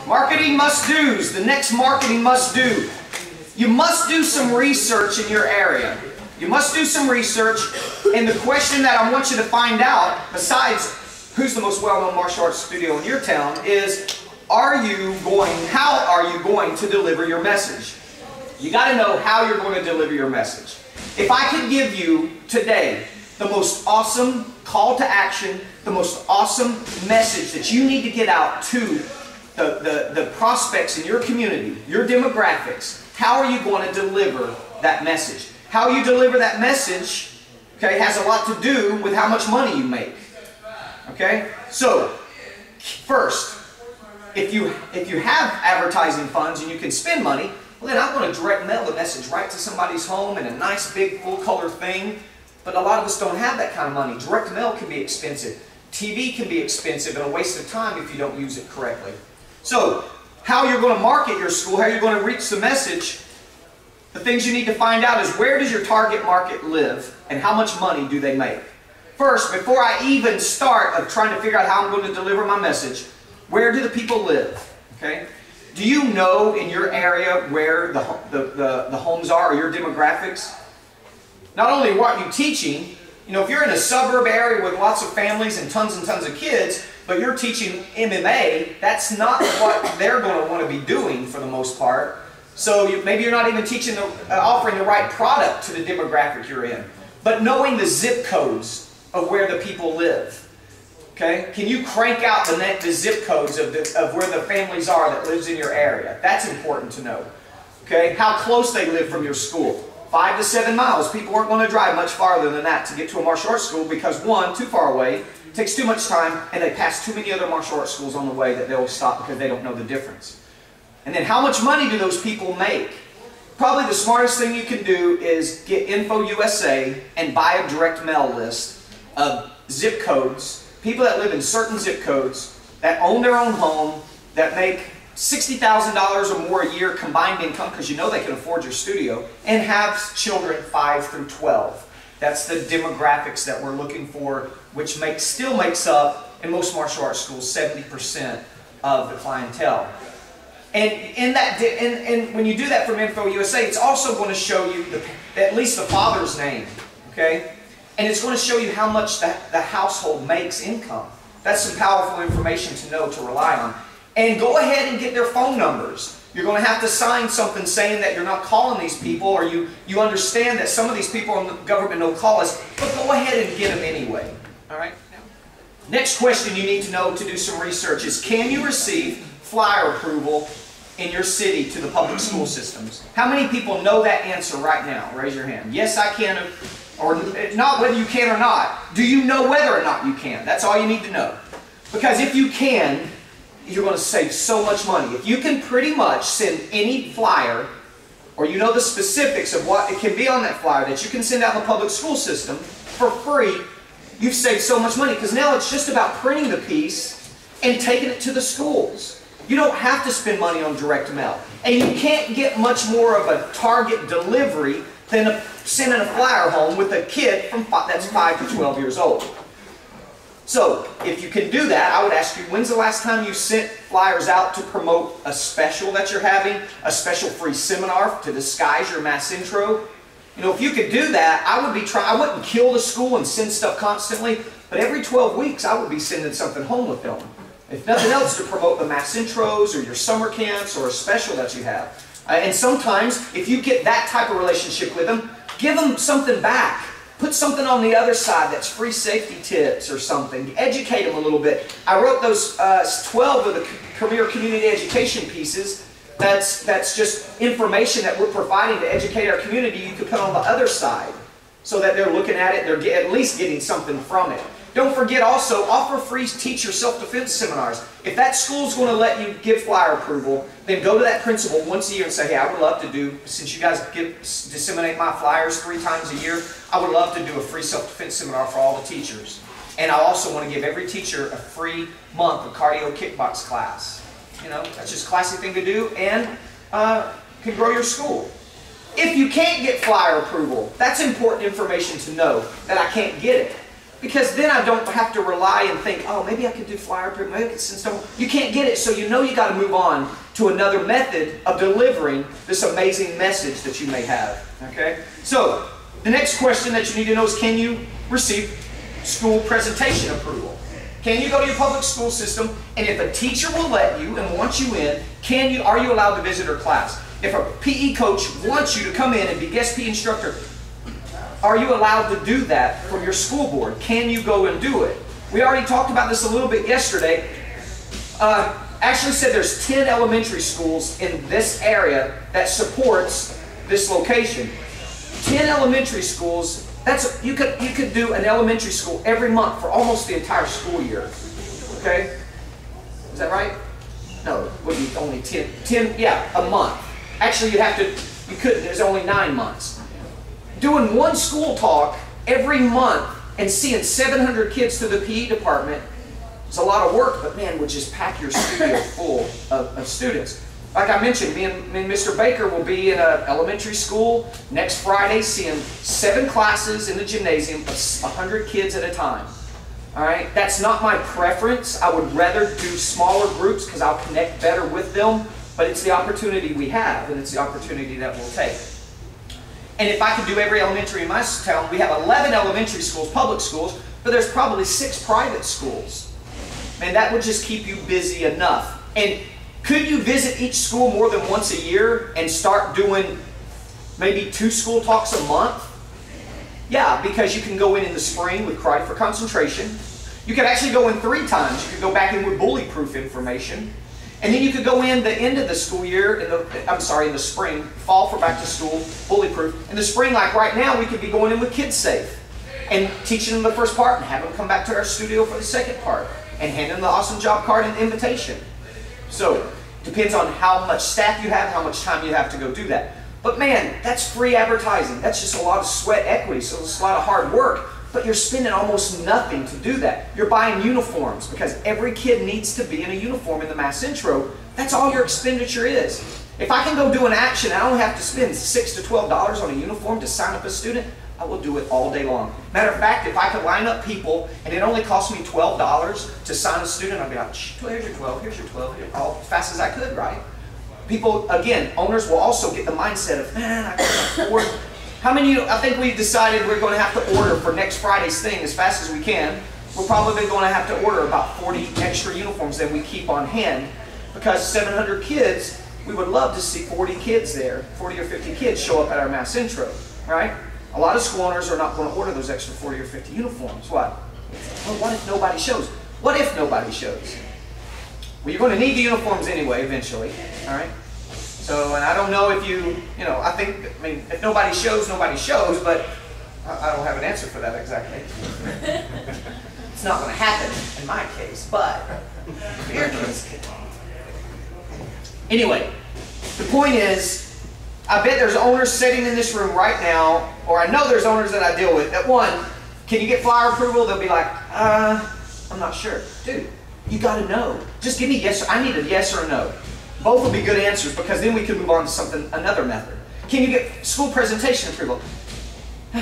Marketing must-dos. The next marketing must-do. You must do some research in your area. You must do some research, and the question that I want you to find out, besides who's the most well-known martial arts studio in your town, is how are you going to deliver your message? You got to know how you're going to deliver your message. If I could give you today the most awesome call to action, the most awesome message that you need to get out to the prospects in your community, your demographics, how are you going to deliver that message? How you deliver that message, okay, has a lot to do with how much money you make. Okay? So, first, if you have advertising funds and you can spend money, well, then I'm going to direct mail the message right to somebody's home in a nice big full color thing. But a lot of us don't have that kind of money. Direct mail can be expensive. TV can be expensive and a waste of time if you don't use it correctly. So, how you're going to market your school, how you're going to reach the message, the things you need to find out is where does your target market live and how much money do they make? First, before I even start of trying to figure out how I'm going to deliver my message, where do the people live? Okay? Do you know in your area where the homes are or your demographics? Not only what you're teaching, you know, if you're in a suburb area with lots of families and tons of kids, but you're teaching MMA, that's not what they're going to want to be doing for the most part. So maybe you're not even teaching, offering the right product to the demographic you're in. But knowing the zip codes of where the people live. Okay? Can you crank out the zip codes of where the families are that lives in your area? That's important to know. Okay? How close they live from your school. 5 to 7 miles. People aren't going to drive much farther than that to get to a martial arts school because, one, too far away, takes too much time, and they pass too many other martial arts schools on the way that they'll stop because they don't know the difference. And then how much money do those people make? Probably the smartest thing you can do is get Info USA and buy a direct mail list of zip codes, people that live in certain zip codes, that own their own home, that make $60,000 or more a year combined income, because you know they can afford your studio, and have children 5 through 12. That's the demographics that we're looking for, which still makes up, in most martial arts schools, 70% of the clientele. And when you do that from Info USA, it's also going to show you at least the father's name, okay? And it's going to show you how much the household makes income. That's some powerful information to know, to rely on. And go ahead and get their phone numbers. You're going to have to sign something saying that you're not calling these people, or you understand that some of these people in the government don't call us, but go ahead and get them anyway. All right? Next question you need to know to do some research is, can you receive flyer approval in your city to the public school systems? How many people know that answer right now? Raise your hand. Yes, I can. Or not whether you can or not. Do you know whether or not you can? That's all you need to know. Because if you can, you're going to save so much money. If you can pretty much send any flyer, or you know the specifics of what it can be on that flyer that you can send out in the public school system for free, you've saved so much money. Because now it's just about printing the piece and taking it to the schools. You don't have to spend money on direct mail. And you can't get much more of a target delivery than sending a flyer home with a kid that's 5 to 12 years old. So, if you can do that, I would ask you, when's the last time you sent flyers out to promote a special that you're having, a special free seminar to disguise your mass intro? You know, if you could do that, I wouldn't kill the school and send stuff constantly, but every 12 weeks I would be sending something home with them. If nothing else, to promote the mass intros or your summer camps or a special that you have. And sometimes, if you get that type of relationship with them, give them something back. Put something on the other side that's free safety tips or something. Educate them a little bit. I wrote those 12 of the career community education pieces. That's just information that we're providing to educate our community. You can put on the other side so that they're looking at it and they're at least getting something from it. Don't forget also, offer free teacher self-defense seminars. If that school's going to let you give flyer approval, then go to that principal once a year and say, hey, I would love to do, since you guys disseminate my flyers 3 times a year, I would love to do a free self-defense seminar for all the teachers. And I also want to give every teacher a free month of cardio kickbox class. You know, that's just a classy thing to do and can grow your school. If you can't get flyer approval, that's important information to know, that I can't get it. Because then I don't have to rely and think, oh, maybe I could do flyer print, maybe I could send stuff. You can't get it, so you know you got to move on to another method of delivering this amazing message that you may have. Okay? So, the next question that you need to know is, can you receive school presentation approval? Can you go to your public school system, and if a teacher will let you and wants you in, are you allowed to visit her class? If a PE coach wants you to come in and be guest PE instructor, are you allowed to do that from your school board? Can you go and do it? We already talked about this a little bit yesterday. Actually said there's 10 elementary schools in this area that supports this location. 10 elementary schools. You could do an elementary school every month for almost the entire school year. Okay? Is that right? No, it would be only 10, yeah, a month. Actually, you couldn't, there's only 9 months. Doing one school talk every month and seeing 700 kids through the PE department is a lot of work, but man, would just pack your studio full of students. Like I mentioned, me and Mr. Baker will be in an elementary school next Friday seeing 7 classes in the gymnasium of 100 kids at a time. All right, that's not my preference. I would rather do smaller groups because I'll connect better with them, but it's the opportunity we have, and it's the opportunity that we'll take. And if I could do every elementary in my town, we have 11 elementary schools, public schools, but there's probably 6 private schools. Man, that would just keep you busy enough. And could you visit each school more than once a year and start doing maybe 2 school talks a month? Yeah, because you can go in the spring with Cry for Concentration. You could actually go in 3 times. You could go back in with bully-proof information. And then you could go in the end of the school year, in the spring, fall for back to school, bully-proof. In the spring, like right now, we could be going in with Kids Safe and teaching them the first part and having them come back to our studio for the second part and hand them the awesome job card and invitation. So, depends on how much staff you have, how much time you have to go do that. But man, that's free advertising. That's just a lot of sweat equity, so it's a lot of hard work. But you're spending almost nothing to do that. You're buying uniforms because every kid needs to be in a uniform in the Mass Intro. That's all your expenditure is. If I can go do an action and I only have to spend $6 to $12 on a uniform to sign up a student, I will do it all day long. Matter of fact, if I could line up people and it only cost me $12 to sign a student, I'd be like, here's your 12, here's your 12, all as fast as I could, right? People, again, owners will also get the mindset of, man, I can't afford. How many of you, I think we decided we're going to have to order for next Friday's thing as fast as we can. We're probably going to have to order about 40 extra uniforms that we keep on hand because 700 kids, we would love to see 40 kids there, 40 or 50 kids show up at our Mass Intro, right? A lot of school owners are not going to order those extra 40 or 50 uniforms. What? Well, what if nobody shows? What if nobody shows? Well, you're going to need the uniforms anyway, eventually, all right? So, and I don't know if I mean, if nobody shows, but I don't have an answer for that exactly. It's not going to happen in my case, but in your case. Anyway, the point is, I bet there's owners sitting in this room right now, or I know there's owners that I deal with, that one, can you get flyer approval? They'll be like, I'm not sure. Dude, you got to know. Just give me yes, I need a yes or a no. Both will be good answers because then we can move on to another method. Can you get school presentation approval? I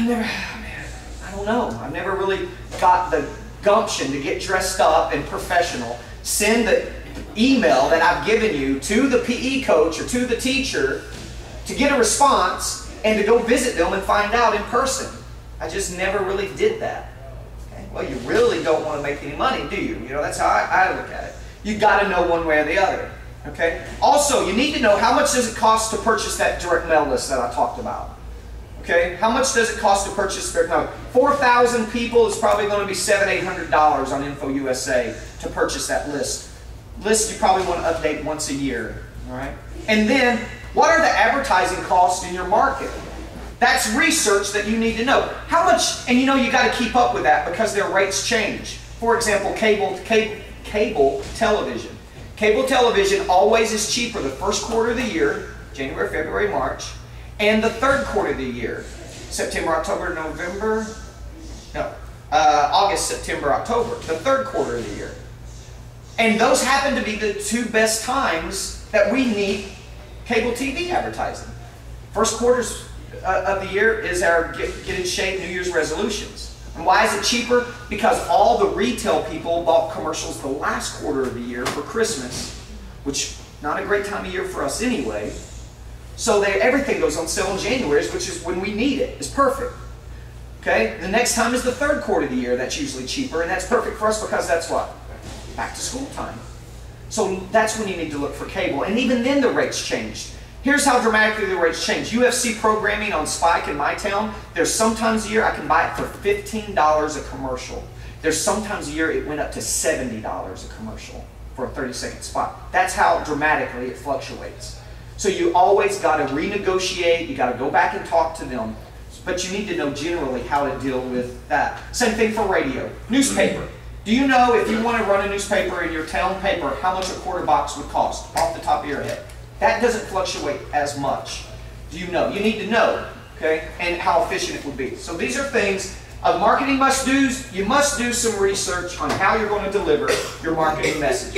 don't know. I've never really got the gumption to get dressed up and professional. Send the email that I've given you to the PE coach or to the teacher to get a response and to go visit them and find out in person. I just never really did that. Okay? Well, you really don't want to make any money, do you? You know, that's how I look at it. You got to know one way or the other. Okay? Also, you need to know how much does it cost to purchase that direct mail list that I talked about. Okay? How much does it cost to purchase direct mail? 4,000 people is probably going to be $700–800 on InfoUSA to purchase that list. List you probably want to update once a year. All right? And then, what are the advertising costs in your market? That's research that you need to know. How much, and you know you got to keep up with that because their rates change. For example, cable television. Cable television always is cheaper the first quarter of the year, January, February, March, and the third quarter of the year, September, October, November, August, September, October, the third quarter of the year. And those happen to be the 2 best times that we need cable TV advertising. First quarters of the year is our get in shape New Year's resolutions. And why is it cheaper? Because all the retail people bought commercials the last quarter of the year for Christmas, which not a great time of year for us anyway. So everything goes on sale in January, which is when we need it. It's perfect. Okay? The next time is the third quarter of the year. That's usually cheaper, and that's perfect for us because that's what? Back to school time. So that's when you need to look for cable. And even then the rates changed. Here's how dramatically the rates change. UFC programming on Spike in my town, there's sometimes a year I can buy it for $15 a commercial. There's sometimes a year it went up to $70 a commercial for a 30-second spot. That's how dramatically it fluctuates. So you always got to renegotiate, you got to go back and talk to them. But you need to know generally how to deal with that. Same thing for radio. Newspaper. Do you know if you want to run a newspaper in your town paper, how much a quarter box would cost off the top of your head? That doesn't fluctuate as much. Do you know? You need to know, okay, and how efficient it would be. So these are things of marketing must-dos. You must do some research on how you're going to deliver your marketing message.